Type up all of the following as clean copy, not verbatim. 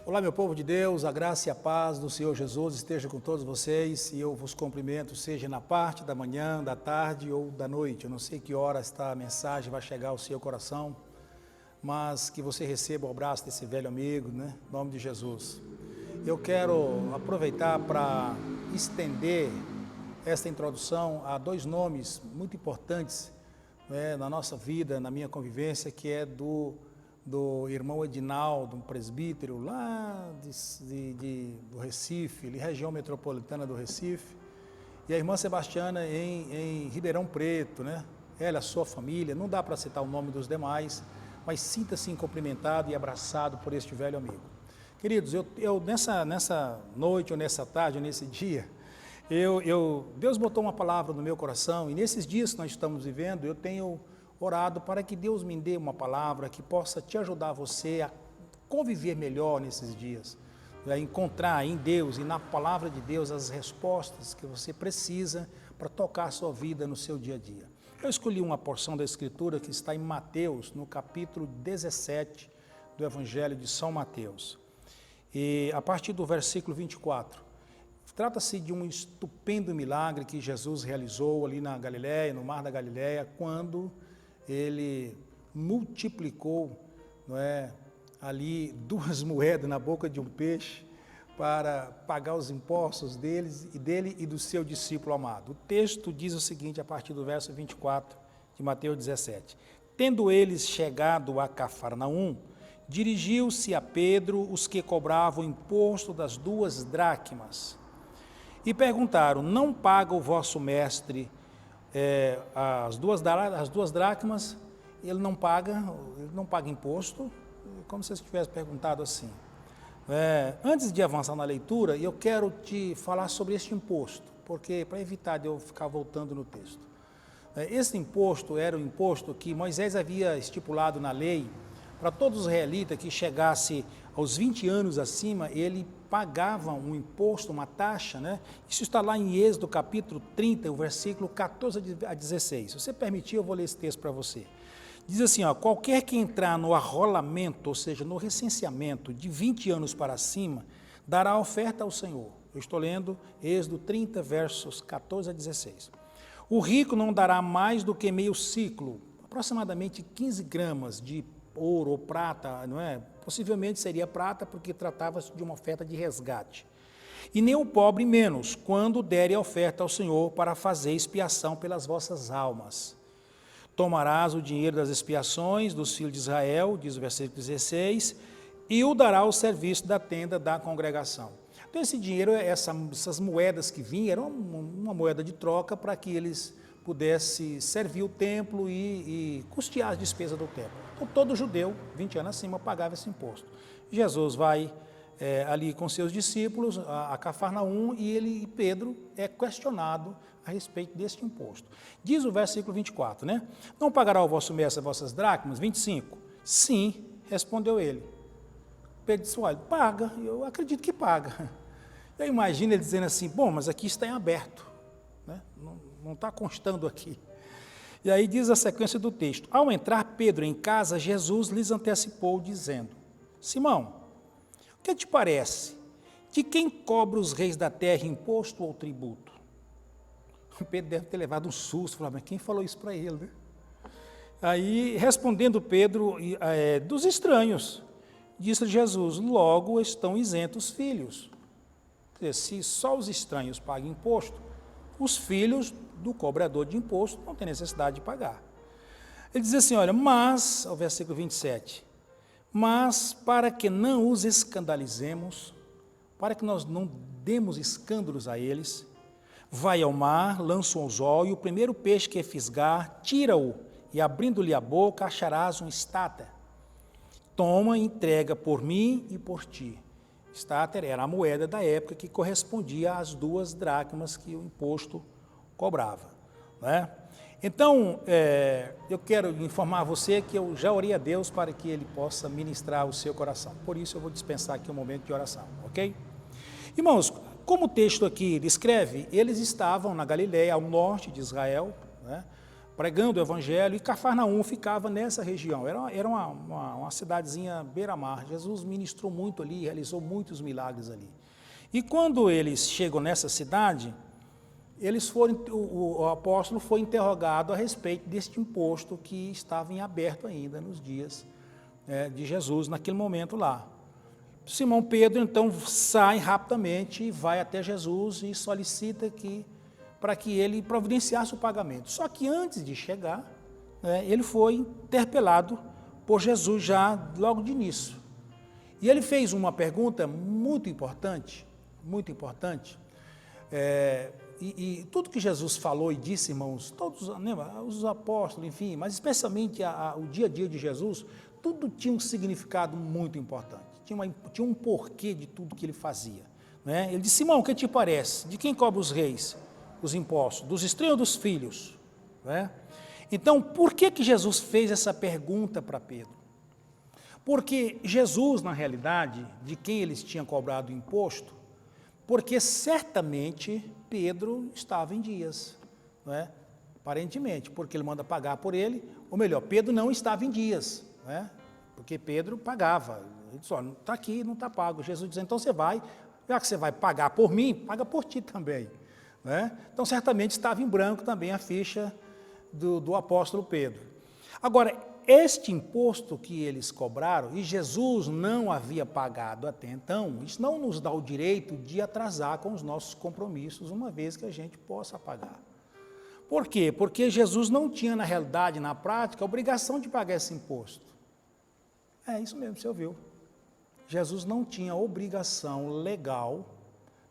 Olá, meu povo de Deus, a graça e a paz do Senhor Jesus esteja com todos vocês e eu vos cumprimento, seja na parte da manhã, da tarde ou da noite. Eu não sei que hora esta mensagem vai chegar ao seu coração, mas que você receba o abraço desse velho amigo, né? Em nome de Jesus. Eu quero aproveitar para estender esta introdução a dois nomes muito importantes, né, na nossa vida, na minha convivência, que é do irmão Edinaldo, um presbítero lá do Recife, região metropolitana do Recife, e a irmã Sebastiana em Ribeirão Preto, né? Ela, a sua família, não dá para citar o nome dos demais, mas sinta-se cumprimentado e abraçado por este velho amigo. Queridos, eu nessa noite, ou nessa tarde, ou nesse dia, Deus botou uma palavra no meu coração, e nesses dias que nós estamos vivendo, eu tenho orado para que Deus me dê uma palavra que possa te ajudar você a conviver melhor nesses dias, a encontrar em Deus e na palavra de Deus as respostas que você precisa para tocar a sua vida no seu dia a dia. Eu escolhi uma porção da Escritura que está em Mateus, no capítulo 17 do Evangelho de São Mateus, e a partir do versículo 24. Trata-se de um estupendo milagre que Jesus realizou ali na Galileia, no Mar da Galileia, quando ele multiplicou, não é, ali 2 moedas na boca de um peixe para pagar os impostos dele e do seu discípulo amado. O texto diz o seguinte, a partir do verso 24 de Mateus 17. Tendo eles chegado a Cafarnaum, dirigiu-se a Pedro os que cobravam o imposto das 2 dracmas e perguntaram, não paga o vosso mestre as duas dracmas? Ele não paga imposto, como se eu tivesse perguntado assim. Antes de avançar na leitura, eu quero te falar sobre este imposto, porque para evitar de eu ficar voltando no texto. Esse imposto era o imposto que Moisés havia estipulado na lei, para todos os israelitas que chegasse aos 20 anos acima, ele pagava um imposto, uma taxa, né? Isso está lá em Êxodo capítulo 30, o versículo 14 a 16. Se você permitir, eu vou ler esse texto para você. Diz assim, ó, qualquer que entrar no arrolamento, ou seja, no recenseamento de 20 anos para cima, dará oferta ao Senhor. Eu estou lendo Êxodo 30, versos 14 a 16. O rico não dará mais do que meio ciclo, aproximadamente 15 gramas de ouro ou prata, não é? Possivelmente seria prata, porque tratava-se de uma oferta de resgate. E nem o pobre menos, quando derem a oferta ao Senhor para fazer expiação pelas vossas almas. Tomarás o dinheiro das expiações dos filhos de Israel, diz o versículo 16, e o dará ao serviço da tenda da congregação. Então esse dinheiro, essas moedas que vinham, eram uma moeda de troca para que eles pudessem servir o templo e custear as despesas do templo. Então todo judeu, 20 anos acima, pagava esse imposto. Jesus vai ali com seus discípulos a Cafarnaum e Pedro é questionado a respeito deste imposto. Diz o versículo 24, né? Não pagará o vosso mestre as vossas dracmas? 25. Sim, respondeu ele. Pedro disse, olha, paga, eu acredito que paga. Eu imagino ele dizendo assim, bom, mas aqui está em aberto, né? Não está constando aqui. E aí diz a sequência do texto, ao entrar Pedro em casa, Jesus lhes antecipou dizendo, Simão, o que te parece? De quem cobra os reis da terra imposto ou tributo? Pedro deve ter levado um susto, falou, mas quem falou isso para ele, né? Aí, respondendo Pedro, dos estranhos, disse Jesus, logo estão isentos os filhos. Quer dizer, se só os estranhos pagam imposto, os filhos do cobrador de imposto não têm necessidade de pagar. Ele diz assim, olha, mas, ao versículo 27, mas para que não os escandalizemos, para que nós não demos escândalos a eles, vai ao mar, lança o anzol, e o primeiro peixe que fisgar, tira-o, e abrindo-lhe a boca, acharás um estáter. Toma e entrega por mim e por ti. Estáter era a moeda da época que correspondia às 2 dracmas que o imposto cobrava, né? Então, eu quero informar a você que eu já orei a Deus para que Ele possa ministrar o seu coração. Por isso eu vou dispensar aqui um momento de oração, ok? Irmãos, como o texto aqui descreve, eles estavam na Galileia, ao norte de Israel, né? pregando o evangelho, e Cafarnaum ficava nessa região, era uma cidadezinha beira-mar. Jesus ministrou muito ali, realizou muitos milagres ali. E quando eles chegam nessa cidade, o apóstolo foi interrogado a respeito deste imposto que estava em aberto ainda nos dias de Jesus, naquele momento lá. Simão Pedro, então, sai rapidamente e vai até Jesus e solicita para que ele providenciasse o pagamento. Só que antes de chegar, ele foi interpelado por Jesus já logo de início. E ele fez uma pergunta muito importante, e tudo que Jesus falou e disse, irmãos, todos, os apóstolos, enfim, mas especialmente o dia a dia de Jesus, tudo tinha um significado muito importante, tinha um porquê de tudo que ele fazia. Ele disse: Simão, o que te parece? De quem cobra os reis os impostos? Dos estranhos ou dos filhos? Então, por que Jesus fez essa pergunta para Pedro? Porque Jesus, na realidade, de quem eles tinham cobrado o imposto, porque certamente Pedro estava em dias, aparentemente, porque ele manda pagar por ele, ou melhor, Pedro não estava em dias, porque Pedro pagava. Ele disse: não está aqui, não está pago. Jesus diz: então você vai, já que você vai pagar por mim, paga por ti também. Então certamente estava em branco também a ficha do apóstolo Pedro. Agora, este imposto que eles cobraram, e Jesus não havia pagado até então, isso não nos dá o direito de atrasar com os nossos compromissos, uma vez que a gente possa pagar. Por quê? Porque Jesus não tinha, na realidade, na prática, a obrigação de pagar esse imposto. É isso mesmo, você ouviu. Jesus não tinha obrigação legal,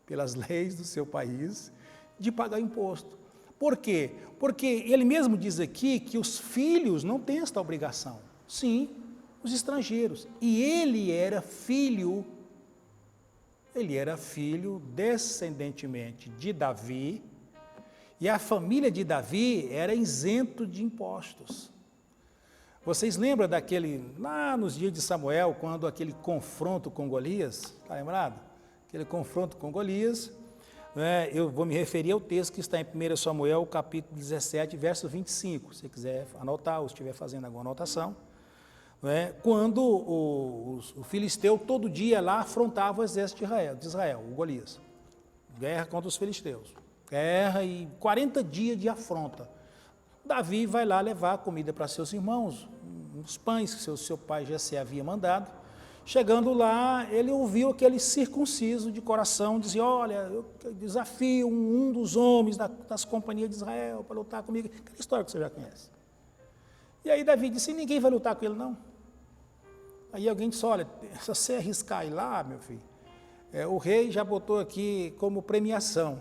pelas leis do seu país, de pagar imposto. Por quê? Porque ele mesmo diz aqui que os filhos não têm esta obrigação. Sim, os estrangeiros. E ele era filho descendentemente de Davi, e a família de Davi era isento de impostos. Vocês lembram lá nos dias de Samuel, quando aquele confronto com Golias, está lembrado? Aquele confronto com Golias, eu vou me referir ao texto que está em 1 Samuel, capítulo 17, verso 25, se você quiser anotar ou estiver fazendo alguma anotação, quando o filisteu todo dia lá afrontava o exército de Israel, o Golias, guerra contra os filisteus, guerra e 40 dias de afronta. Davi vai lá levar comida para seus irmãos, uns pães que seu pai Jessé havia mandado. Chegando lá, ele ouviu aquele circunciso de coração, dizia: olha, eu desafio um dos homens das companhias de Israel para lutar comigo. Aquela história que você já conhece. E aí Davi disse: ninguém vai lutar com ele, não. Aí alguém disse: olha, se você arriscar ir lá, meu filho, o rei já botou aqui como premiação,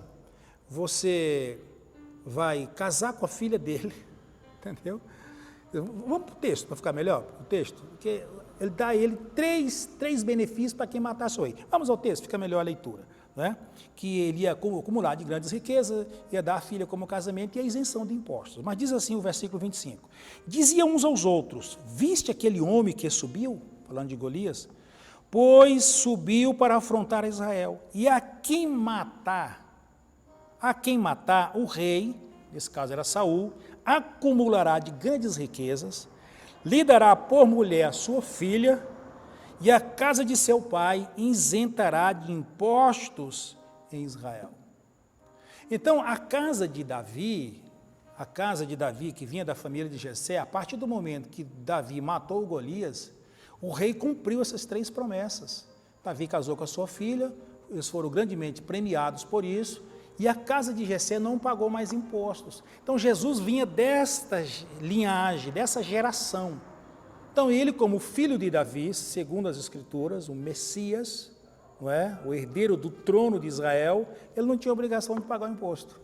você vai casar com a filha dele, entendeu? Vamos para o texto, para ficar melhor, o texto, porque ele dá a ele três benefícios para quem matasse o rei. Vamos ao texto, fica melhor a leitura. Que ele ia acumular de grandes riquezas, ia dar a filha como casamento e a isenção de impostos. Mas diz assim o versículo 25: diziam uns aos outros: viste aquele homem que subiu, falando de Golias, pois subiu para afrontar Israel, e a quem matar o rei, nesse caso era Saul, acumulará de grandes riquezas, lhe dará por mulher a sua filha, e a casa de seu pai isentará de impostos em Israel. Então, a casa de Davi que vinha da família de Jessé, a partir do momento que Davi matou o Golias, o rei cumpriu essas 3 promessas. Davi casou com a sua filha, eles foram grandemente premiados por isso, e a casa de Jessé não pagou mais impostos. Então, Jesus vinha desta linhagem, dessa geração. Então, ele, como filho de Davi, segundo as Escrituras, o Messias, o herdeiro do trono de Israel, ele não tinha obrigação de pagar o imposto.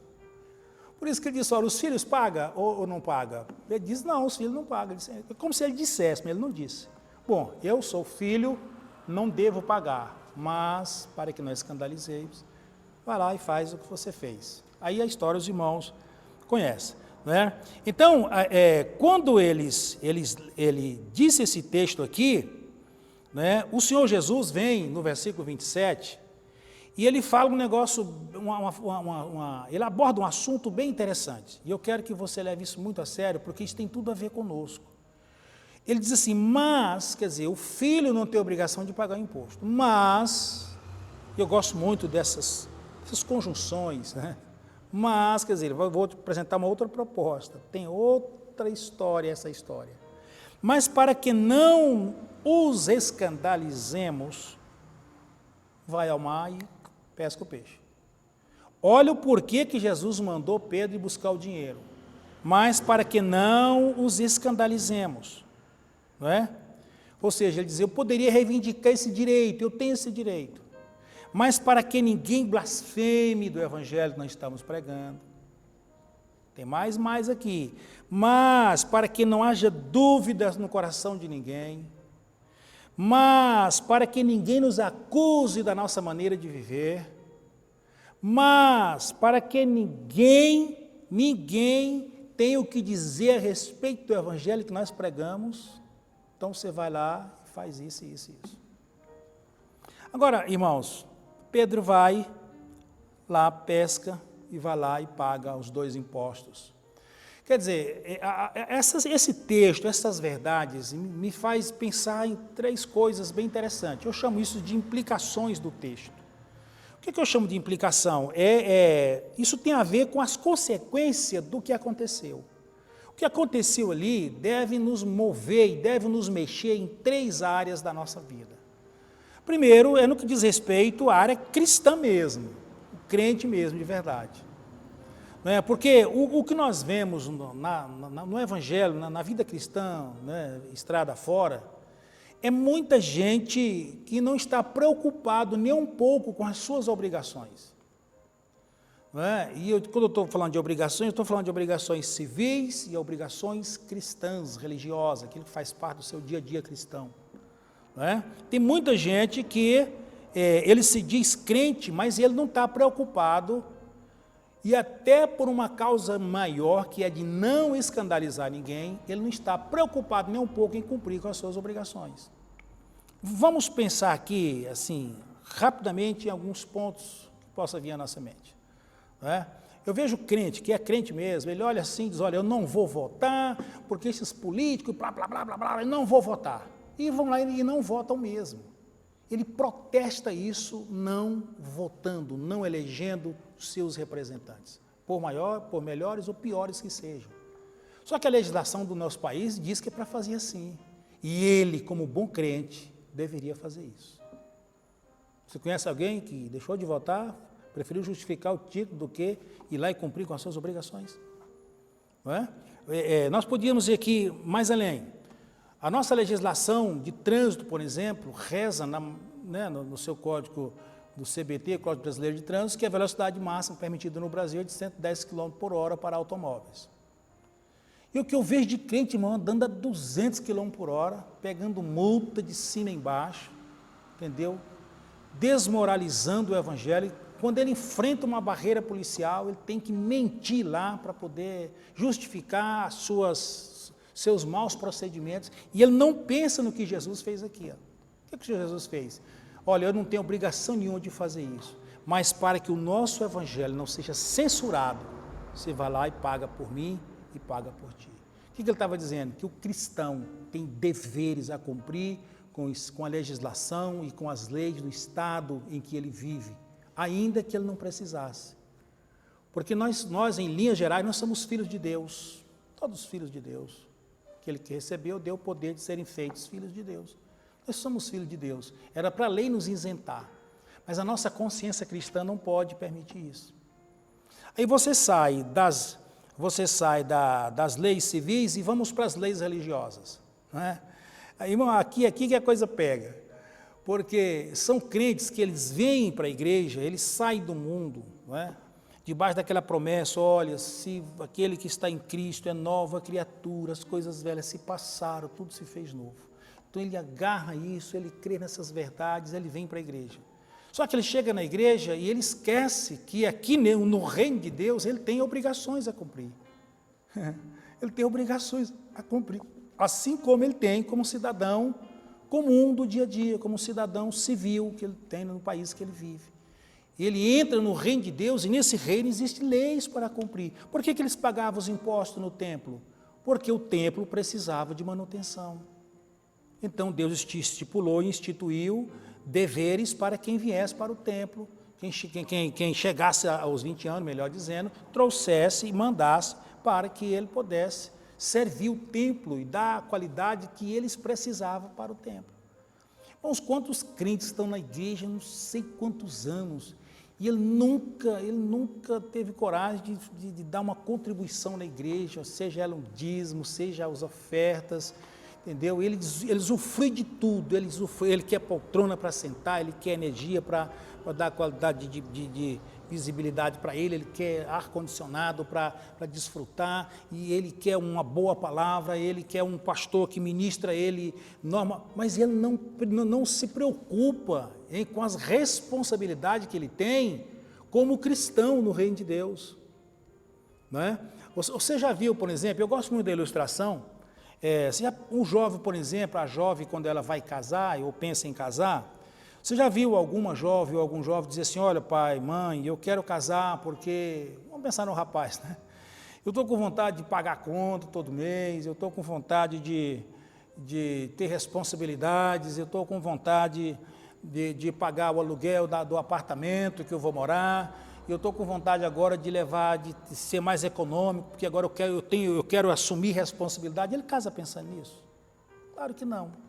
Por isso que ele disse: olha, os filhos pagam ou não pagam? Ele diz: não, os filhos não pagam. É como se ele dissesse, mas ele não disse. Bom, eu sou filho, não devo pagar, mas, para que não escandalizemos, vai lá e faz o que você fez. Aí a história os irmãos conhecem. Então, quando ele disse esse texto aqui, o Senhor Jesus vem no versículo 27 E ele fala um negócio, ele aborda um assunto bem interessante. E eu quero que você leve isso muito a sério, porque isso tem tudo a ver conosco. Ele diz assim, mas, quer dizer, o filho não tem obrigação de pagar o imposto. Mas, eu gosto muito dessas conjunções, né? Mas, quer dizer, vou te apresentar uma outra proposta. Tem outra história, essa história. Mas para que não os escandalizemos, vai ao mar e pesca o peixe. Olha o porquê que Jesus mandou Pedro ir buscar o dinheiro. Mas para que não os escandalizemos. Não é? Ou seja, ele diz, eu poderia reivindicar esse direito, eu tenho esse direito. Mas para que ninguém blasfeme do evangelho que nós estamos pregando. Tem mais aqui. Mas para que não haja dúvidas no coração de ninguém. Mas para que ninguém nos acuse da nossa maneira de viver. Mas para que ninguém tenha o que dizer a respeito do evangelho que nós pregamos. Então você vai lá e faz isso, isso, isso. Agora, irmãos, Pedro vai lá, pesca e vai lá e paga os 2 impostos. Quer dizer, esse texto, essas verdades, me faz pensar em 3 coisas bem interessantes. Eu chamo isso de implicações do texto. O que eu chamo de implicação? Isso tem a ver com as consequências do que aconteceu. O que aconteceu ali deve nos mover e deve nos mexer em 3 áreas da nossa vida. Primeiro, é no que diz respeito à área cristã mesmo, o crente mesmo, de verdade. Não é? Porque o que nós vemos no Evangelho, na vida cristã, né, estrada fora, é muita gente que não está preocupado nem um pouco com as suas obrigações. Não é? E quando eu estou falando de obrigações, eu estou falando de obrigações civis e obrigações cristãs, religiosas, aquilo que faz parte do seu dia a dia cristão. Não é? Tem muita gente que ele se diz crente, mas ele não está preocupado, e até por uma causa maior, que é de não escandalizar ninguém, ele não está preocupado nem um pouco em cumprir com as suas obrigações. Vamos pensar aqui, assim, rapidamente, em alguns pontos que possa vir à nossa mente. Não é? Eu vejo crente, que é crente mesmo, ele olha assim e diz, olha, eu não vou votar, porque esses políticos, blá, blá, blá, blá, blá, eu não vou votar. E vão lá e não votam mesmo. Ele protesta isso não votando, não elegendo os seus representantes, por melhores ou piores que sejam. Só que a legislação do nosso país diz que é para fazer assim. E ele, como bom crente, deveria fazer isso. Você conhece alguém que deixou de votar, preferiu justificar o título do que ir lá e cumprir com as suas obrigações? Não é? Nós podíamos ir aqui mais além. A nossa legislação de trânsito, por exemplo, reza no seu código do CBT, Código Brasileiro de Trânsito, que a velocidade máxima permitida no Brasil é de 110 km por hora para automóveis. E o que eu vejo de crente, irmão, andando a 200 km por hora, pegando multa de cima e embaixo, entendeu? Desmoralizando o evangelho. Quando ele enfrenta uma barreira policial, ele tem que mentir lá para poder justificar seus maus procedimentos, e ele não pensa no que Jesus fez aqui. Ó. O que Jesus fez? Olha, eu não tenho obrigação nenhuma de fazer isso, mas para que o nosso evangelho não seja censurado, você vai lá e paga por mim e paga por ti. O que ele estava dizendo? Que o cristão tem deveres a cumprir com a legislação e com as leis do Estado em que ele vive, ainda que ele não precisasse. Porque nós em linhas gerais, nós somos filhos de Deus, todos filhos de Deus. Aquele que recebeu, deu o poder de serem feitos filhos de Deus. Nós somos filhos de Deus. Era para a lei nos isentar. Mas a nossa consciência cristã não pode permitir isso. Aí você sai das leis civis e vamos para as leis religiosas. Não é? Aí, irmão, aqui que a coisa pega. Porque são crentes que eles vêm para a igreja, eles saem do mundo, não é? Debaixo daquela promessa, olha, se aquele que está em Cristo é nova criatura, as coisas velhas se passaram, tudo se fez novo. Então ele agarra isso, ele crê nessas verdades, ele vem para a igreja. Só que ele chega na igreja e ele esquece que aqui no reino de Deus ele tem obrigações a cumprir. Ele tem obrigações a cumprir, assim como ele tem como cidadão comum do dia a dia, como cidadão civil que ele tem no país que ele vive. Ele entra no reino de Deus e nesse reino existem leis para cumprir. Por que eles pagavam os impostos no templo? Porque o templo precisava de manutenção. Então Deus estipulou e instituiu deveres para quem viesse para o templo. Quem chegasse aos 20 anos, melhor dizendo, trouxesse e mandasse para que ele pudesse servir o templo e dar a qualidade que eles precisavam para o templo. Irmãos, quantos crentes estão na igreja, não sei quantos anos, e ele nunca teve coragem de dar uma contribuição na igreja, seja ela um dízimo, seja as ofertas, entendeu? Ele usufrui de tudo, ele quer poltrona para sentar, ele quer energia para dar qualidade de visibilidade para ele quer ar-condicionado para desfrutar, e ele quer uma boa palavra, ele quer um pastor que ministra ele, mas ele não se preocupa com as responsabilidades que ele tem como cristão no reino de Deus. Não é? Você já viu, por exemplo, eu gosto muito da ilustração, um jovem, por exemplo, a jovem quando ela vai casar ou pensa em casar, você já viu alguma jovem ou algum jovem dizer assim, olha pai, mãe, eu quero casar porque, vamos pensar no rapaz, né? Eu estou com vontade de pagar a conta todo mês, eu estou com vontade de ter responsabilidades, eu estou com vontade de pagar o aluguel do apartamento que eu vou morar, eu estou com vontade agora de ser mais econômico, porque agora eu quero assumir responsabilidade. Ele casa pensando nisso? Claro que não.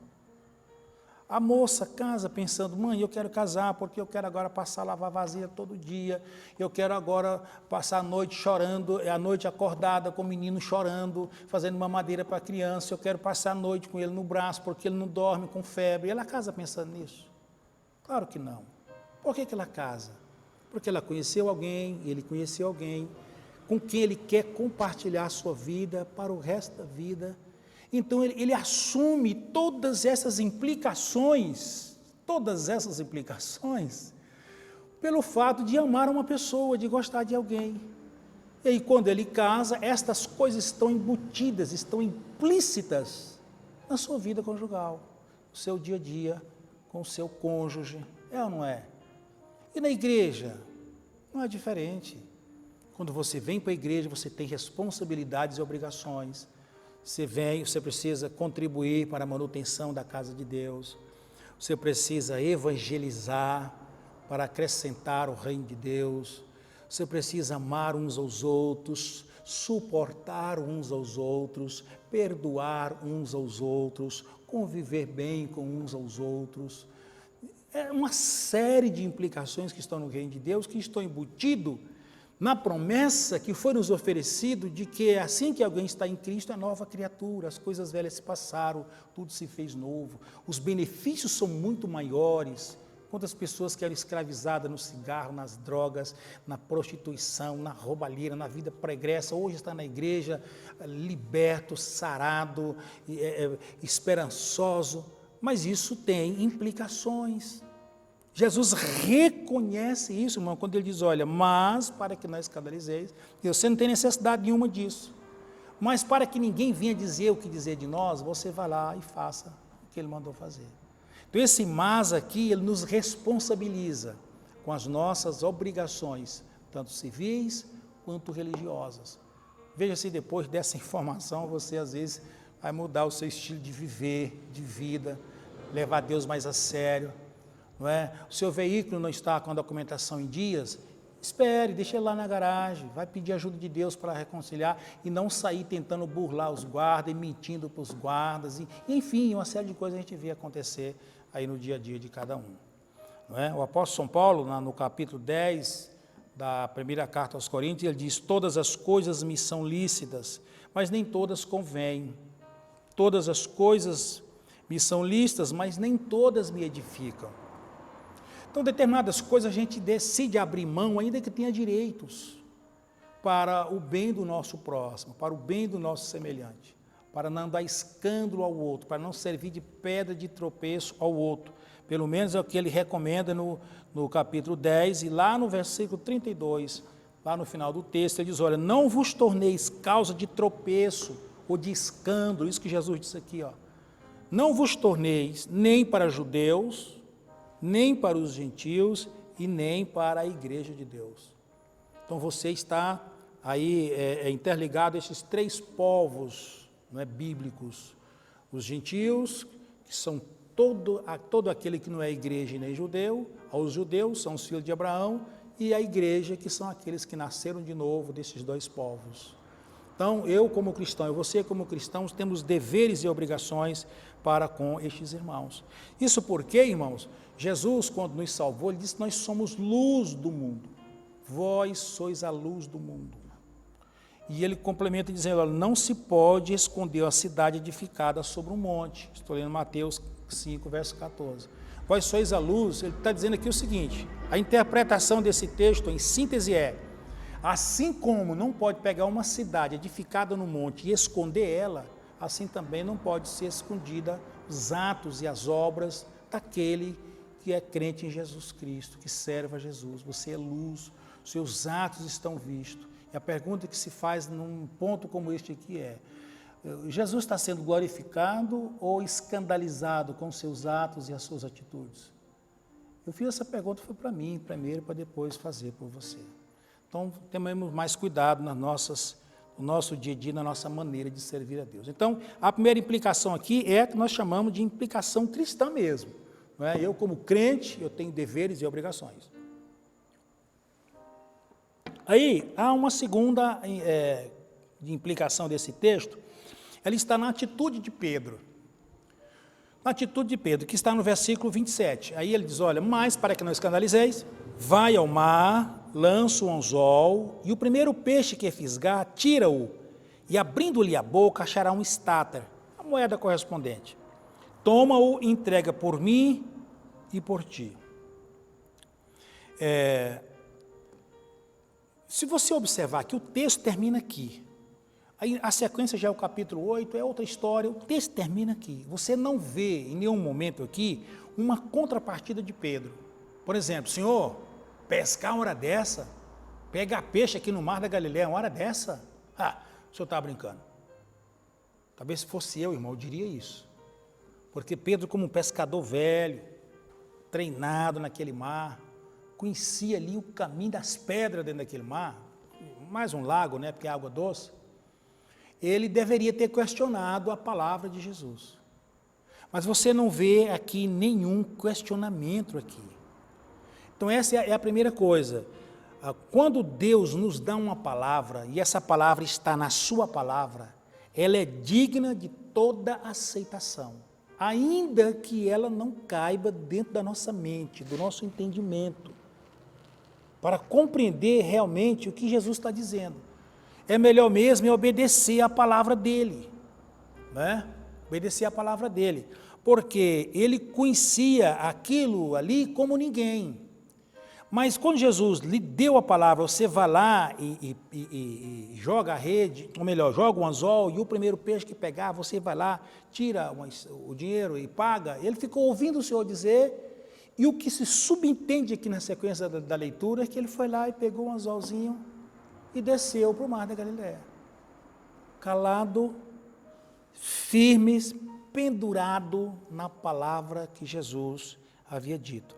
A moça casa pensando, mãe, eu quero casar porque eu quero agora passar a lavar vasilha todo dia, eu quero agora passar a noite chorando, a noite acordada com o menino chorando, fazendo mamadeira para a criança, eu quero passar a noite com ele no braço porque ele não dorme com febre. Ela casa pensando nisso? Claro que não. Por que ela casa? Porque ela conheceu alguém, ele conheceu alguém, com quem ele quer compartilhar a sua vida para o resto da vida. Então ele assume todas essas implicações, pelo fato de amar uma pessoa, de gostar de alguém. E aí quando ele casa, estas coisas estão embutidas, estão implícitas na sua vida conjugal, no seu dia a dia, com o seu cônjuge, é ou não é? E na igreja, não é diferente. Quando você vem para a igreja, você tem responsabilidades e obrigações. Você precisa contribuir para a manutenção da casa de Deus, você precisa evangelizar para acrescentar o reino de Deus, você precisa amar uns aos outros, suportar uns aos outros, perdoar uns aos outros, conviver bem com uns aos outros. É uma série de implicações que estão no reino de Deus, que estão embutidas na promessa que foi nos oferecido de que assim que alguém está em Cristo é nova criatura, as coisas velhas se passaram, tudo se fez novo, os benefícios são muito maiores. Quantas pessoas que eram escravizadas no cigarro, nas drogas, na prostituição, na roubalheira, na vida pregressa, hoje está na igreja, liberto, sarado, esperançoso, mas isso tem implicações. Jesus reconhece isso, irmão, quando ele diz, olha, mas para que não escandalizeis, você não tem necessidade nenhuma disso, mas para que ninguém venha dizer o que dizer de nós, você vai lá e faça o que ele mandou fazer. Então esse mas aqui, ele nos responsabiliza com as nossas obrigações, tanto civis quanto religiosas. Veja se depois dessa informação, você às vezes vai mudar o seu estilo de viver, de vida, levar Deus mais a sério. Não é? O seu veículo não está com a documentação em dias, espere, deixe ele lá na garagem, vai pedir ajuda de Deus para reconciliar e não sair tentando burlar os guardas e mentindo para os guardas, enfim, uma série de coisas a gente vê acontecer aí no dia a dia de cada um. Não é? O apóstolo São Paulo, no capítulo 10 da primeira carta aos Coríntios, ele diz, todas as coisas me são lícitas, mas nem todas convêm, todas as coisas me são lícitas, mas nem todas me edificam. Então, determinadas coisas a gente decide abrir mão, ainda que tenha direitos, para o bem do nosso próximo, para o bem do nosso semelhante, para não dar escândalo ao outro, para não servir de pedra de tropeço ao outro. Pelo menos é o que ele recomenda no capítulo 10, e lá no versículo 32, lá no final do texto, ele diz, olha, não vos torneis causa de tropeço ou de escândalo, isso que Jesus disse aqui, ó. Não vos torneis nem para judeus, nem para os gentios, e nem para a igreja de Deus. Então você está aí interligado a esses três povos, não é, bíblicos: os gentios, que são todo aquele que não é igreja nem judeu, aos judeus, são os filhos de Abraão, e a igreja, que são aqueles que nasceram de novo desses dois povos. Então, eu como cristão e você como cristãos temos deveres e obrigações para com estes irmãos. Isso porque, irmãos, Jesus, quando nos salvou, ele disse que nós somos luz do mundo. Vós sois a luz do mundo. E ele complementa dizendo: olha, não se pode esconder a cidade edificada sobre um monte. Estou lendo Mateus 5, verso 14. Vós sois a luz. Ele está dizendo aqui o seguinte: a interpretação desse texto, em síntese, é: assim como não pode pegar uma cidade edificada no monte e esconder ela, assim também não pode ser escondida os atos e as obras daquele que é crente em Jesus Cristo, que serve a Jesus. Você é luz, seus atos estão vistos. E a pergunta que se faz num ponto como este aqui é: Jesus está sendo glorificado ou escandalizado com seus atos e as suas atitudes? Eu fiz essa pergunta, foi para mim primeiro, para depois fazer por você. Então, temos mais cuidado no nosso dia a dia, na nossa maneira de servir a Deus. Então, a primeira implicação aqui é a que nós chamamos de implicação cristã mesmo. Não é? Eu, como crente, eu tenho deveres e obrigações. Aí, há uma segunda de implicação desse texto, ela está na atitude de Pedro. Na atitude de Pedro, que está no versículo 27. Aí ele diz: olha, mas para que não escandalizeis, vai ao mar, lança o anzol, e o primeiro peixe que fisgar, tira-o, e abrindo-lhe a boca, achará um estáter, a moeda correspondente. Toma-o e entrega por mim e por ti. Se você observar que o texto termina aqui, aí a sequência já é o capítulo 8, é outra história, o texto termina aqui. Você não vê em nenhum momento aqui uma contrapartida de Pedro. Por exemplo: Senhor, pescar uma hora dessa, pegar peixe aqui no mar da Galileia uma hora dessa? Ah, o senhor está brincando. Talvez se fosse eu, irmão, eu diria isso. Porque Pedro, como um pescador velho, treinado naquele mar, conhecia ali o caminho das pedras dentro daquele mar, mais um lago, né, porque é água doce. Ele deveria ter questionado a palavra de Jesus. Mas você não vê aqui nenhum questionamento aqui. Então essa é a primeira coisa. Quando Deus nos dá uma palavra, e essa palavra está na sua palavra, ela é digna de toda aceitação, ainda que ela não caiba dentro da nossa mente, do nosso entendimento, para compreender realmente o que Jesus está dizendo. É melhor mesmo obedecer a palavra dele, né? Obedecer a palavra dele, porque ele conhecia aquilo ali como ninguém. Mas quando Jesus lhe deu a palavra, você vai lá e joga a rede, ou melhor, joga o anzol, e o primeiro peixe que pegar, você vai lá, tira o dinheiro e paga. Ele ficou ouvindo o Senhor dizer, e o que se subentende aqui na sequência da leitura é que ele foi lá e pegou um anzolzinho e desceu para o mar da Galileia. Calado, firme, pendurado na palavra que Jesus havia dito.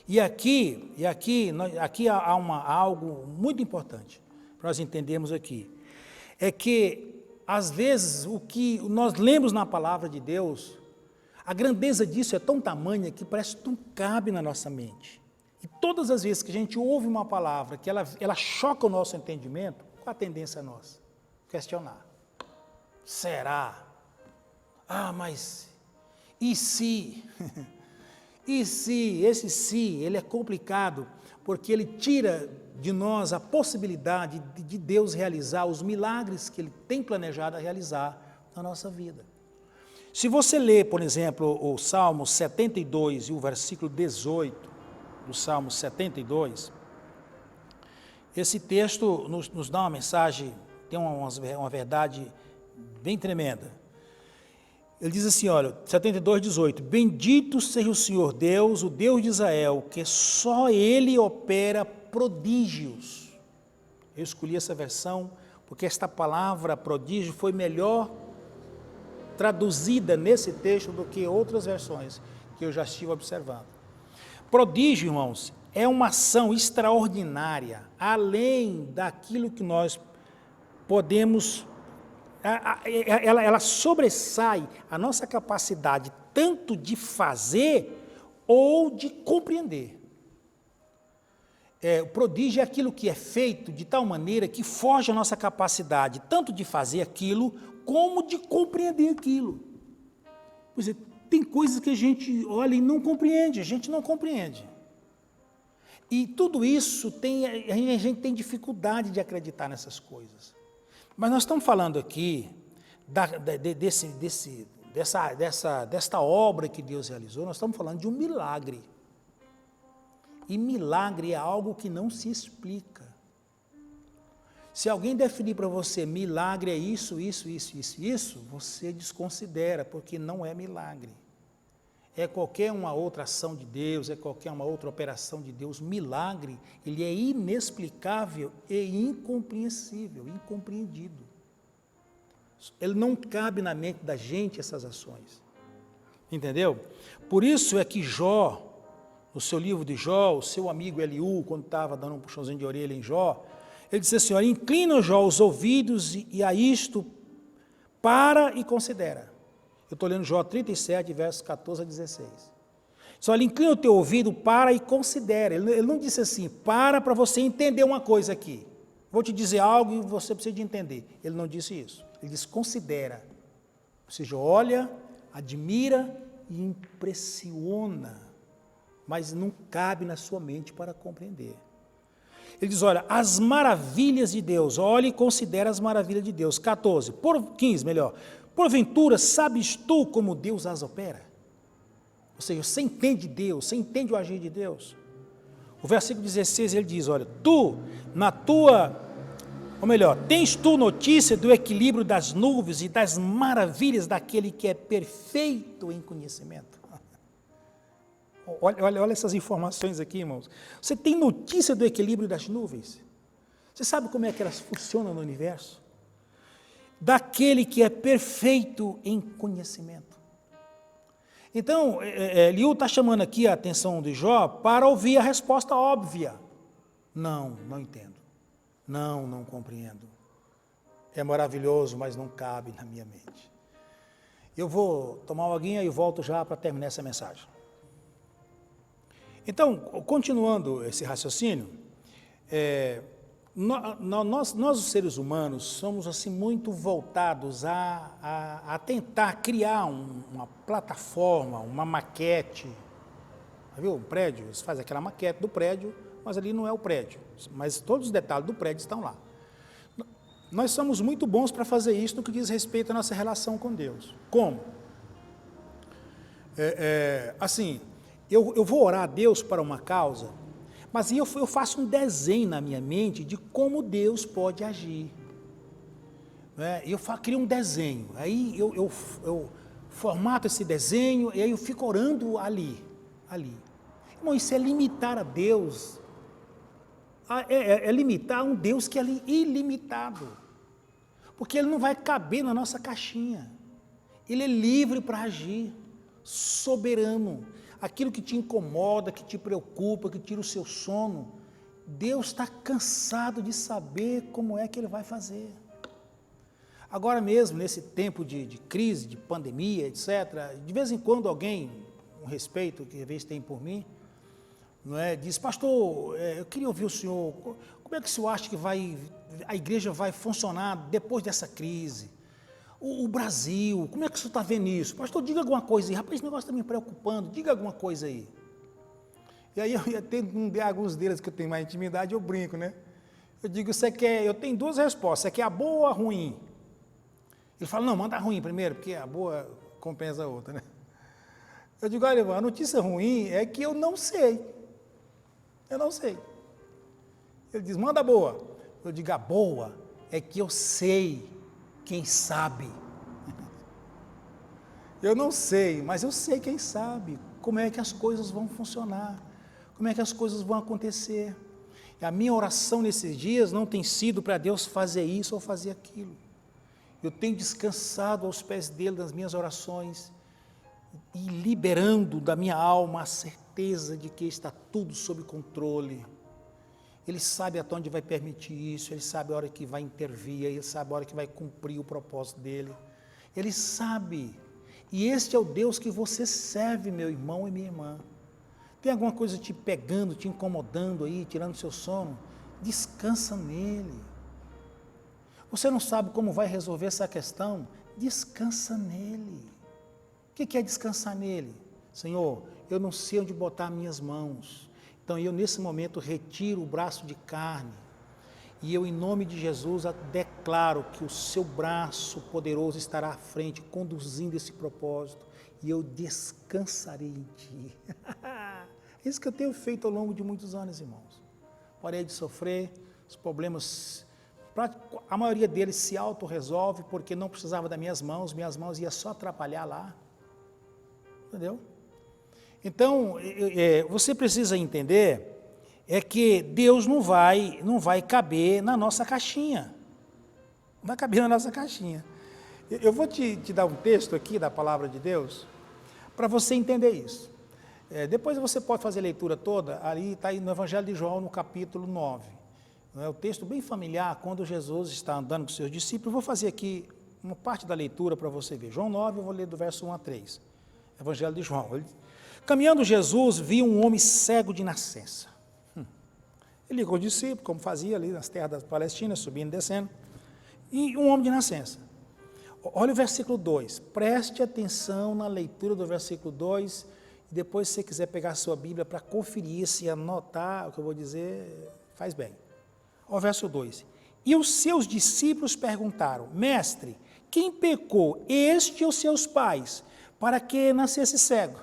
E aqui há algo muito importante para nós entendermos aqui. É que, às vezes, o que nós lemos na palavra de Deus, a grandeza disso é tão tamanha que parece que não cabe na nossa mente. E todas as vezes que a gente ouve uma palavra que ela choca o nosso entendimento, qual a tendência nossa? Questionar. Será? Ah, mas e se? E se? Esse se, ele é complicado, porque ele tira de nós a possibilidade de Deus realizar os milagres que ele tem planejado a realizar na nossa vida. Se você ler, por exemplo, o Salmo 72 e o versículo 18 do Salmo 72, esse texto nos dá uma mensagem, tem uma verdade bem tremenda. Ele diz assim, olha, 72, 18, bendito seja o Senhor Deus, o Deus de Israel, que só Ele opera prodígios. Eu escolhi essa versão porque esta palavra prodígio foi melhor traduzida nesse texto do que outras versões que eu já estive observando. Prodígio, irmãos, é uma ação extraordinária, além daquilo que nós podemos, ela sobressai a nossa capacidade tanto de fazer ou de compreender. O prodígio é aquilo que é feito de tal maneira que foge a nossa capacidade tanto de fazer aquilo, como de compreender aquilo. Por exemplo, tem coisas que a gente olha e não compreende, a gente não compreende. E tudo isso a gente tem dificuldade de acreditar nessas coisas. Mas nós estamos falando aqui desta obra que Deus realizou, nós estamos falando de um milagre. E milagre é algo que não se explica. Se alguém definir para você, milagre é isso, você desconsidera, porque não é milagre. É qualquer uma outra ação de Deus, é qualquer uma outra operação de Deus. Milagre, ele é inexplicável e incompreensível, incompreendido. Ele não cabe na mente da gente, essas ações. Entendeu? Por isso é que Jó, no seu livro de Jó, o seu amigo Eliú, quando estava dando um puxãozinho de orelha em Jó, ele disse assim, olha, inclina, Jó, os ouvidos e a isto, para e considera. Eu estou lendo Jó 37, versos 14 a 16. Só ele inclina o teu ouvido, para e considera. Ele não disse assim, para você entender uma coisa aqui. Vou te dizer algo e você precisa de entender. Ele não disse isso. Ele disse, considera. Ou seja, olha, admira e impressiona, mas não cabe na sua mente para compreender. Ele diz, olha, as maravilhas de Deus, olha e considera as maravilhas de Deus. 15, melhor. Porventura, sabes tu como Deus as opera? Ou seja, você entende Deus, você entende o agir de Deus. O versículo 16, ele diz, olha, tens tu notícia do equilíbrio das nuvens e das maravilhas daquele que é perfeito em conhecimento? Olha essas informações aqui, irmãos. Você tem notícia do equilíbrio das nuvens? Você sabe como é que elas funcionam no universo? Daquele que é perfeito em conhecimento. Então, Eliú está chamando aqui a atenção de Jó para ouvir a resposta óbvia. Não entendo. Não compreendo. É maravilhoso, mas não cabe na minha mente. Eu vou tomar uma aguinha e volto já para terminar essa mensagem. Então, continuando esse raciocínio, nós os seres humanos somos assim muito voltados a tentar criar uma plataforma, uma maquete. Viu? Um prédio, você faz aquela maquete do prédio, mas ali não é o prédio, mas todos os detalhes do prédio estão lá. Nós somos muito bons para fazer isso no que diz respeito à nossa relação com Deus. Como? Assim, eu vou orar a Deus para uma causa, mas eu faço um desenho na minha mente de como Deus pode agir. Eu crio um desenho, aí eu formato esse desenho e aí eu fico orando ali. Irmão, isso é limitar a Deus, é limitar um Deus que é ilimitado, porque Ele não vai caber na nossa caixinha, Ele é livre para agir, soberano. Aquilo que te incomoda, que te preocupa, que tira o seu sono, Deus está cansado de saber como é que Ele vai fazer. Agora mesmo, nesse tempo de crise, de pandemia, etc., de vez em quando alguém, um respeito que às vezes tem por mim, diz, pastor, eu queria ouvir o senhor, como é que o senhor acha que a igreja vai funcionar depois dessa crise? O Brasil, como é que o senhor está vendo isso? Pastor, diga alguma coisa aí. Rapaz, esse negócio está me preocupando, diga alguma coisa aí. E aí eu tenho alguns deles que eu tenho mais intimidade, eu brinco, né? Eu digo, eu tenho duas respostas, você quer a boa ou a ruim? Ele fala, não, manda a ruim primeiro, porque a boa compensa a outra, né? Eu digo, olha, a notícia ruim é que eu não sei. Ele diz, manda a boa. Eu digo, a boa é que eu sei. Quem sabe? Eu não sei, mas eu sei quem sabe como é que as coisas vão funcionar, como é que as coisas vão acontecer. E a minha oração nesses dias não tem sido para Deus fazer isso ou fazer aquilo. Eu tenho descansado aos pés dele nas minhas orações e liberando da minha alma a certeza de que está tudo sob controle. Ele sabe até onde vai permitir isso, Ele sabe a hora que vai intervir, Ele sabe a hora que vai cumprir o propósito dEle. Ele sabe. E este é o Deus que você serve, meu irmão e minha irmã. Tem alguma coisa te pegando, te incomodando aí, tirando seu sono? Descansa nele. Você não sabe como vai resolver essa questão? Descansa nele. O que é descansar nele? Senhor, eu não sei onde botar minhas mãos. Então eu nesse momento retiro o braço de carne e eu em nome de Jesus declaro que o seu braço poderoso estará à frente, conduzindo esse propósito e eu descansarei em ti. Isso que eu tenho feito ao longo de muitos anos, irmãos. Parei de sofrer, os problemas, a maioria deles se autorresolve porque não precisava das minhas mãos iam só atrapalhar lá. Entendeu? Então, você precisa entender que Deus não vai caber na nossa caixinha. Não vai caber na nossa caixinha. Eu vou te dar um texto aqui da palavra de Deus para você entender isso. Depois você pode fazer a leitura toda, ali está aí no Evangelho de João, no capítulo 9. É o texto bem familiar, quando Jesus está andando com seus discípulos. Eu vou fazer aqui uma parte da leitura para você ver. João 9, eu vou ler do verso 1 a 3. Evangelho de João. Caminhando Jesus, viu um homem cego de nascença. Ele ligou os discípulos, como fazia ali nas terras da Palestina, subindo e descendo. E um homem de nascença. Olha o versículo 2. Preste atenção na leitura do versículo 2. E depois, se você quiser pegar a sua Bíblia para conferir, se anotar o que eu vou dizer, faz bem. Olha o verso 2. E os seus discípulos perguntaram: Mestre, quem pecou, este ou seus pais, para que nascesse cego?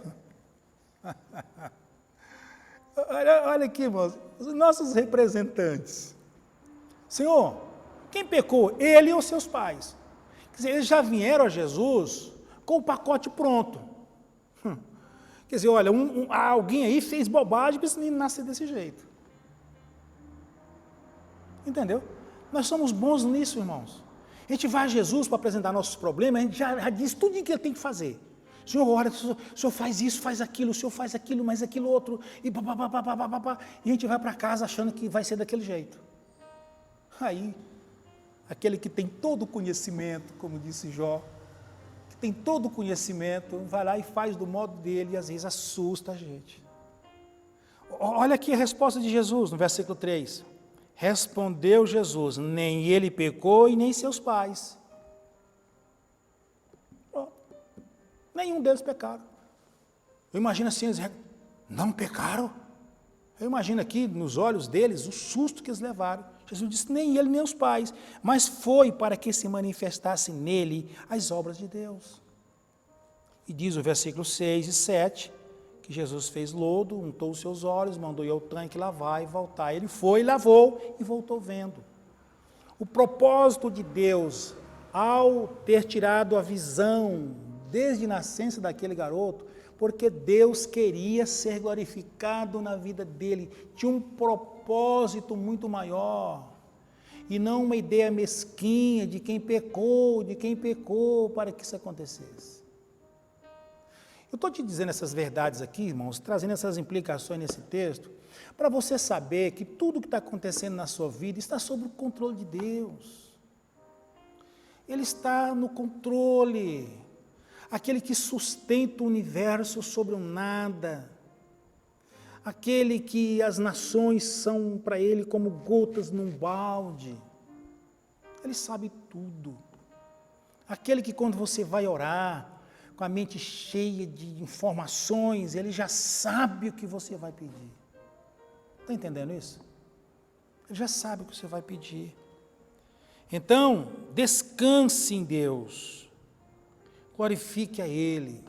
Olha aqui, irmãos, os nossos representantes. Senhor, quem pecou? Ele ou seus pais? Quer dizer, eles já vieram a Jesus com o pacote pronto. Quer dizer, olha, alguém aí fez bobagem para esse menino nascer desse jeito. Entendeu? Nós somos bons nisso, irmãos. A gente vai a Jesus para apresentar nossos problemas, a gente já diz tudo o que ele tem que fazer. Senhor, olha, o senhor faz isso, faz aquilo, o senhor faz aquilo, mais aquilo outro, e a gente vai para casa achando que vai ser daquele jeito. Aí, aquele que tem todo o conhecimento, como disse Jó, que tem todo o conhecimento, vai lá e faz do modo dele, e às vezes assusta a gente. Olha aqui a resposta de Jesus, no versículo 3. Respondeu Jesus: nem ele pecou e nem seus pais. Nenhum deles pecaram. Eu imagino assim, eles não pecaram. Eu imagino aqui, nos olhos deles, o susto que eles levaram. Jesus disse, nem ele, nem os pais, mas foi para que se manifestasse nele as obras de Deus. E diz o versículo 6 e 7, que Jesus fez lodo, untou os seus olhos, mandou ir ao tanque lavar e voltar. Ele foi, lavou e voltou vendo. O propósito de Deus, ao ter tirado a visão desde a nascença daquele garoto, porque Deus queria ser glorificado na vida dele, tinha um propósito muito maior, e não uma ideia mesquinha de quem pecou para que isso acontecesse. Eu estou te dizendo essas verdades aqui, irmãos, trazendo essas implicações nesse texto, para você saber que tudo que está acontecendo na sua vida está sob o controle de Deus. Ele está no controle. Aquele que sustenta o universo sobre o nada, aquele que as nações são para ele como gotas num balde, ele sabe tudo, aquele que quando você vai orar, com a mente cheia de informações, ele já sabe o que você vai pedir, está entendendo isso? Ele já sabe o que você vai pedir, então descanse em Deus, glorifique a Ele,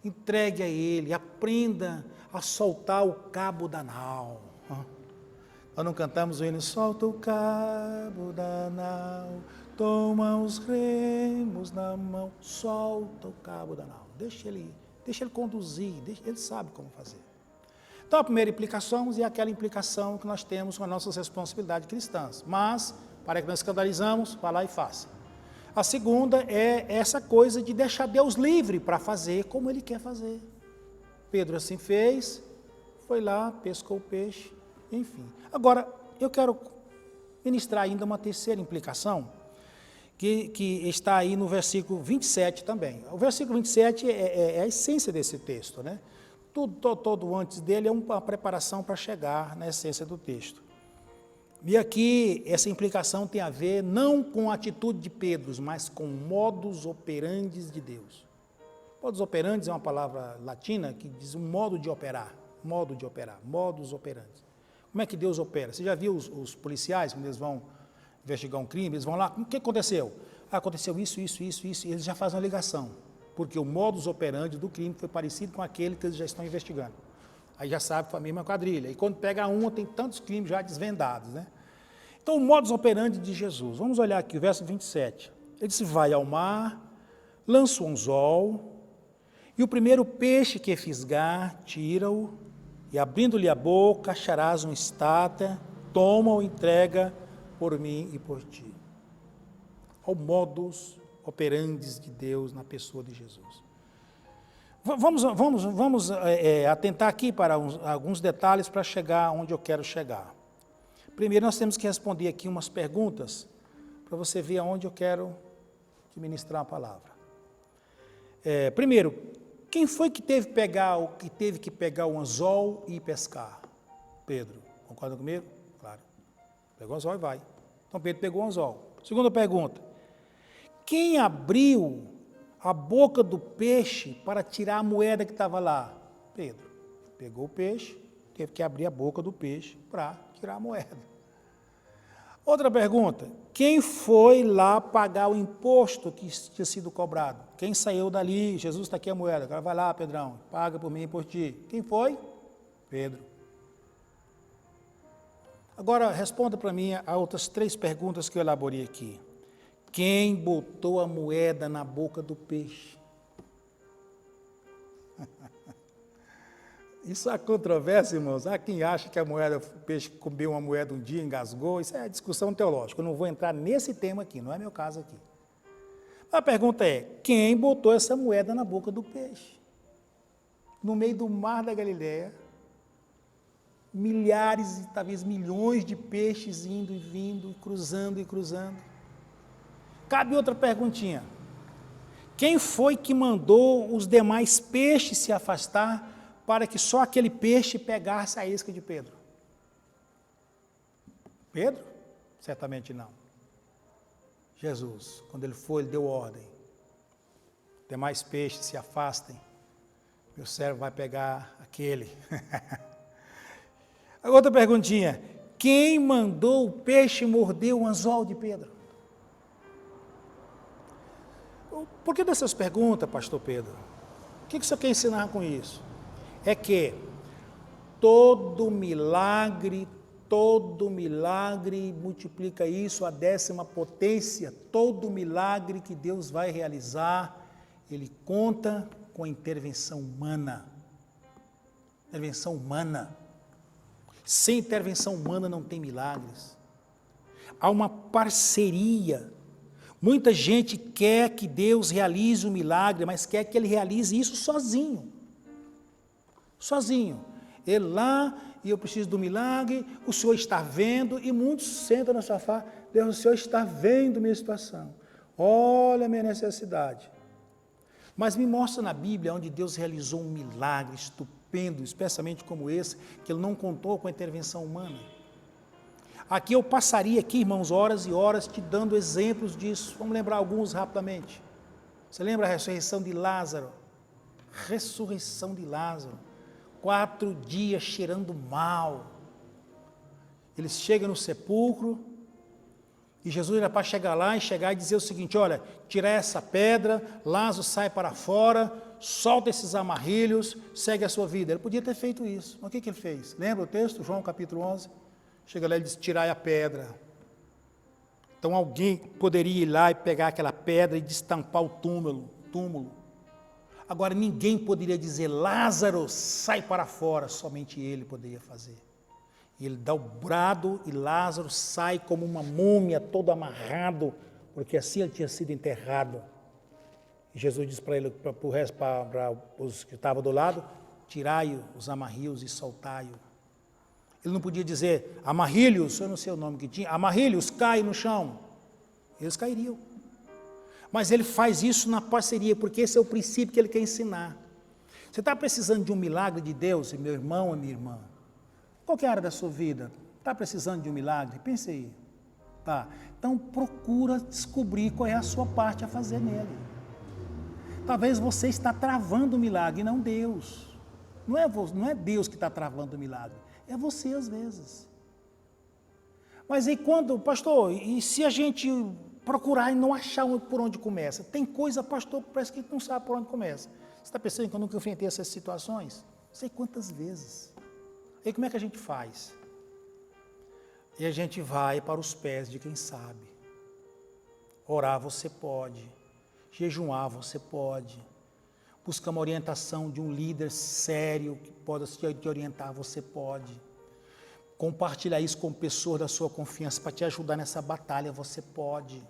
entregue a Ele, aprenda a soltar o cabo da nau. Nós não cantamos o hino, solta o cabo da nau, toma os remos na mão, solta o cabo da nau. Deixa ele conduzir, ele sabe como fazer. Então a primeira implicação é aquela implicação que nós temos com as nossas responsabilidades cristãs, mas, para que não escandalizamos, vá lá e faça. A segunda é essa coisa de deixar Deus livre para fazer como Ele quer fazer. Pedro assim fez, foi lá, pescou o peixe, enfim. Agora, eu quero ministrar ainda uma terceira implicação, que está aí no versículo 27 também. O versículo 27 é a essência desse texto, né? Todo antes dele é uma preparação para chegar na essência do texto. E aqui essa implicação tem a ver não com a atitude de Pedro, mas com modus operandi de Deus. Modus operandi é uma palavra latina que diz um modo de operar, modus operandi. Como é que Deus opera? Você já viu os policiais, quando eles vão investigar um crime, eles vão lá, o que aconteceu? Aconteceu isso, e eles já fazem uma ligação, porque o modus operandi do crime foi parecido com aquele que eles já estão investigando. Aí já sabe que foi a mesma quadrilha. E quando pega uma, tem tantos crimes já desvendados, né? Então, o modus operandi de Jesus. Vamos olhar aqui o verso 27. Ele disse, vai ao mar, lança o anzol, e o primeiro peixe que fisgar, tira-o, e abrindo-lhe a boca, acharás uma estátua, toma-o e entrega por mim e por ti. Ao modus operandi de Deus na pessoa de Jesus. Vamos atentar aqui para alguns detalhes para chegar onde eu quero chegar. Primeiro, nós temos que responder aqui umas perguntas para você ver aonde eu quero te ministrar a palavra. Primeiro, quem foi que teve que pegar o anzol e pescar? Pedro. Concorda comigo? Claro. Pegou o anzol e vai. Então, Pedro pegou o anzol. Segunda pergunta. Quem abriu a boca do peixe para tirar a moeda que estava lá? Pedro. Pegou o peixe, teve que abrir a boca do peixe para tirar a moeda. Outra pergunta. Quem foi lá pagar o imposto que tinha sido cobrado? Quem saiu dali? Jesus, está aqui a moeda. Agora vai lá, Pedrão, paga por mim e por ti. Quem foi? Pedro. Agora, responda para mim a outras 3 perguntas que eu elaborei aqui. Quem botou a moeda na boca do peixe? Isso há controvérsia, irmãos. Há quem acha que o peixe comeu uma moeda um dia, engasgou. Isso é discussão teológica. Eu não vou entrar nesse tema aqui, não é meu caso aqui. A pergunta é, quem botou essa moeda na boca do peixe? No meio do mar da Galileia, milhares e talvez milhões de peixes indo e vindo, cruzando e cruzando. Cabe outra perguntinha. Quem foi que mandou os demais peixes se afastar para que só aquele peixe pegasse a isca de Pedro? Pedro? Certamente não. Jesus, quando ele foi, ele deu ordem. Demais peixes se afastem. Meu servo vai pegar aquele. Outra perguntinha. Quem mandou o peixe morder o anzol de Pedro? Por que dessas perguntas, pastor Pedro? O que você quer ensinar com isso? É que todo milagre multiplica isso à 10ª potência, todo milagre que Deus vai realizar, ele conta com a intervenção humana. Intervenção humana. Sem intervenção humana não tem milagres. Há uma parceria. Muita gente quer que Deus realize o milagre, mas quer que ele realize isso sozinho. Sozinho. Ele lá, e eu preciso do milagre, o Senhor está vendo, e muitos sentam no sofá, Deus, o Senhor está vendo minha situação, olha a minha necessidade. Mas me mostra na Bíblia onde Deus realizou um milagre estupendo, especialmente como esse, que Ele não contou com a intervenção humana. Aqui eu passaria aqui, irmãos, horas e horas te dando exemplos disso. Vamos lembrar alguns rapidamente. Você lembra a ressurreição de Lázaro? Ressurreição de Lázaro. 4 dias cheirando mal. Eles chegam no sepulcro e Jesus era para chegar lá e dizer o seguinte, olha, tira essa pedra, Lázaro sai para fora, solta esses amarrilhos, segue a sua vida. Ele podia ter feito isso. Mas o que ele fez? Lembra o texto? João capítulo 11? Chega lá e diz, tirai a pedra. Então alguém poderia ir lá e pegar aquela pedra e destampar o túmulo. Agora ninguém poderia dizer, Lázaro, sai para fora, somente ele poderia fazer. E ele dá o brado e Lázaro sai como uma múmia, todo amarrado, porque assim ele tinha sido enterrado. E Jesus disse para ele, para os que estavam do lado, tirai os amarrilhos e soltai-o. Ele não podia dizer, amarrilhos, eu não sei o nome que tinha, amarrilhos, cai no chão. Eles cairiam. Mas ele faz isso na parceria, porque esse é o princípio que ele quer ensinar. Você está precisando de um milagre de Deus, meu irmão e minha irmã? Qualquer área da sua vida, está precisando de um milagre? Pense aí. Tá. Então procura descobrir qual é a sua parte a fazer nele. Talvez você está travando o milagre, não Deus. Não é Deus que está travando o milagre, é você às vezes. Mas aí quando, pastor, e se a gente procurar e não achar por onde começa? Tem coisa, pastor, parece que não sabe por onde começa. Você está pensando que eu nunca enfrentei essas situações? Não sei quantas vezes. E aí como é que a gente faz? E a gente vai para os pés de quem sabe. Orar você pode, jejuar você pode, buscar uma orientação de um líder sério que possa te orientar, você pode. Compartilhar isso com pessoas da sua confiança para te ajudar nessa batalha, você pode.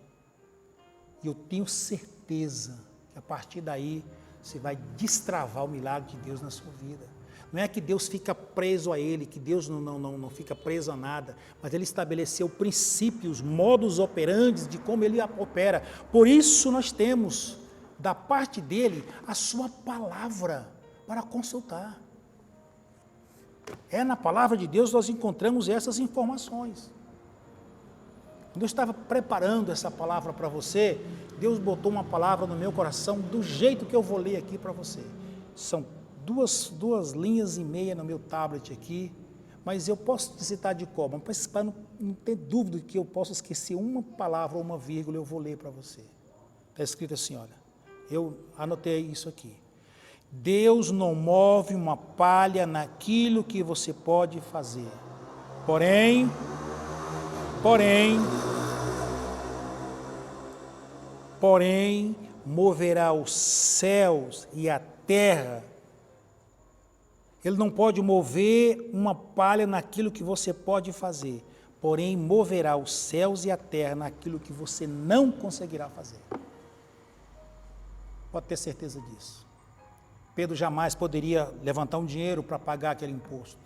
E eu tenho certeza que a partir daí você vai destravar o milagre de Deus na sua vida. Não é que Deus fica preso a ele, que Deus não fica preso a nada, mas ele estabeleceu princípios, modus operandi de como ele opera. Por isso nós temos, da parte dele, a sua palavra para consultar. É na palavra de Deus nós encontramos essas informações. Quando eu estava preparando essa palavra para você, Deus botou uma palavra no meu coração do jeito que eu vou ler aqui para você. São duas linhas e meia no meu tablet aqui, mas eu posso te citar de cor, mas para não ter dúvida que eu posso esquecer uma palavra ou uma vírgula, eu vou ler para você. Está escrito assim, olha, eu anotei isso aqui. Deus não move uma palha naquilo que você pode fazer. Porém, moverá os céus e a terra. Ele não pode mover uma palha naquilo que você pode fazer, porém moverá os céus e a terra naquilo que você não conseguirá fazer. Pode ter certeza disso. Pedro jamais poderia levantar um dinheiro para pagar aquele imposto.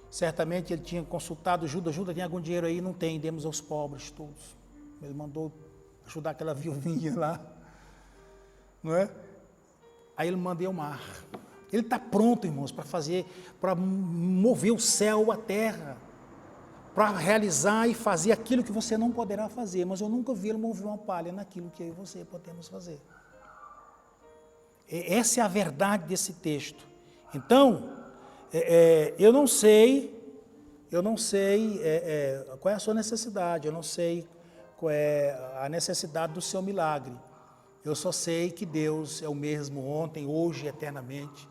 Certamente ele tinha consultado Judas, tem algum dinheiro aí? Não tem, demos aos pobres todos. Ele mandou ajudar aquela viuvinha lá, não é? Aí ele mandou o mar. Ele está pronto, irmãos, para mover o céu, a terra, para realizar e fazer aquilo que você não poderá fazer, mas eu nunca vi ele mover uma palha naquilo que eu e você podemos fazer. Essa é a verdade desse texto. Então, eu não sei qual é a sua necessidade, eu não sei qual é a necessidade do seu milagre. Eu só sei que Deus é o mesmo ontem, hoje e eternamente.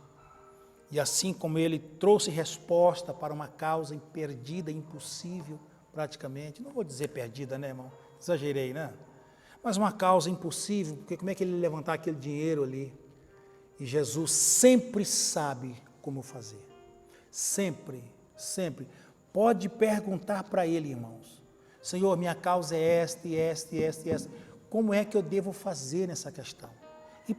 E assim como Ele trouxe resposta para uma causa perdida, impossível, praticamente, não vou dizer perdida, né, irmão? Exagerei, né? Mas uma causa impossível, porque como é que Ele ia levantar aquele dinheiro ali? E Jesus sempre sabe como fazer. Sempre. Pode perguntar para Ele, irmãos. Senhor, minha causa é esta, e esta, e esta, e esta. Como é que eu devo fazer nessa questão? E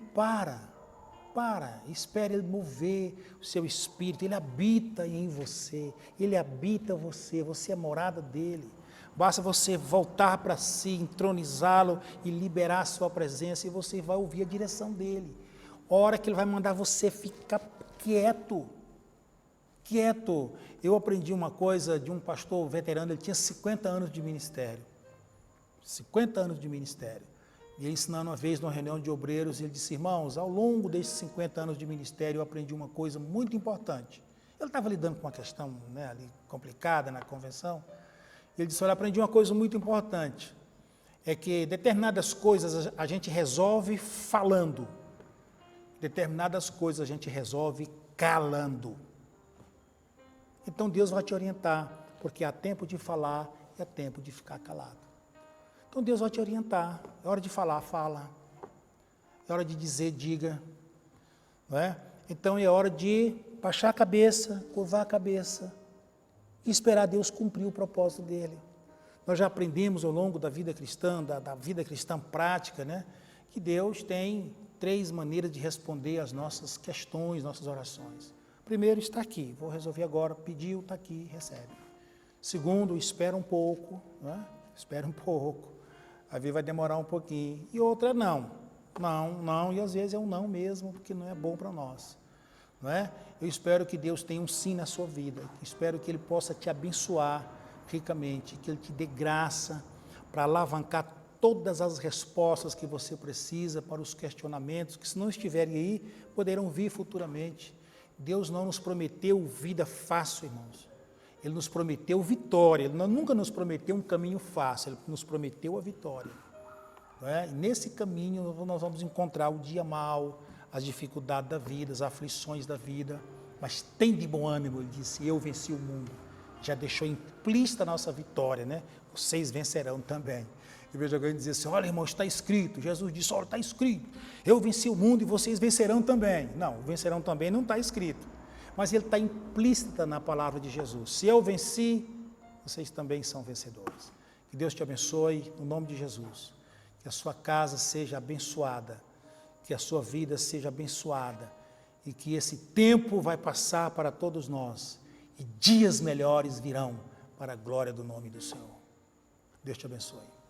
espere Ele mover o seu espírito. Ele habita em você, Ele habita você é morada dEle. Basta você voltar para si, entronizá-lo e liberar a sua presença, e você vai ouvir a direção dEle. Hora que Ele vai mandar você ficar quieto. Eu aprendi uma coisa de um pastor veterano, ele tinha 50 anos de ministério. 50 anos de ministério. E ele ensinando uma vez numa reunião de obreiros, ele disse, irmãos, ao longo desses 50 anos de ministério, eu aprendi uma coisa muito importante. Ele estava lidando com uma questão, né, ali, complicada na convenção. Ele disse, olha, aprendi uma coisa muito importante. É que determinadas coisas a gente resolve falando. Determinadas coisas a gente resolve calando. Então Deus vai te orientar, porque há tempo de falar e há tempo de ficar calado. Então Deus vai te orientar. É hora de falar, fala. É hora de dizer, diga. Não é? Então é hora de baixar a cabeça, curvar a cabeça e esperar Deus cumprir o propósito dele. Nós já aprendemos ao longo da vida cristã, da vida cristã prática, né, que Deus tem 3 maneiras de responder às nossas questões, nossas orações. Primeiro, está aqui, vou resolver agora, pediu, está aqui, recebe. Segundo, espera um pouco, né? Espera um pouco, a vida vai demorar um pouquinho. E outra, não, e às vezes é um não mesmo, porque não é bom para nós. Não é? Eu espero que Deus tenha um sim na sua vida, espero que Ele possa te abençoar ricamente, que Ele te dê graça para alavancar todas as respostas que você precisa para os questionamentos, que se não estiverem aí, poderão vir futuramente. Deus não nos prometeu vida fácil, irmãos. Ele nos prometeu vitória, Ele nunca nos prometeu um caminho fácil, Ele nos prometeu a vitória. Não é? E nesse caminho nós vamos encontrar o dia mau, as dificuldades da vida, as aflições da vida, mas tem de bom ânimo, Ele disse, eu venci o mundo. Já deixou implícita a nossa vitória, né? Vocês vencerão também. E veja alguém dizer assim, olha irmão, está escrito, Jesus disse, olha, está escrito, eu venci o mundo e vocês vencerão também. Não, vencerão também não está escrito, mas ele está implícita na palavra de Jesus. Se eu venci, vocês também são vencedores. Que Deus te abençoe, no nome de Jesus. Que a sua casa seja abençoada, que a sua vida seja abençoada e que esse tempo vai passar para todos nós e dias melhores virão para a glória do nome do Senhor. Deus te abençoe.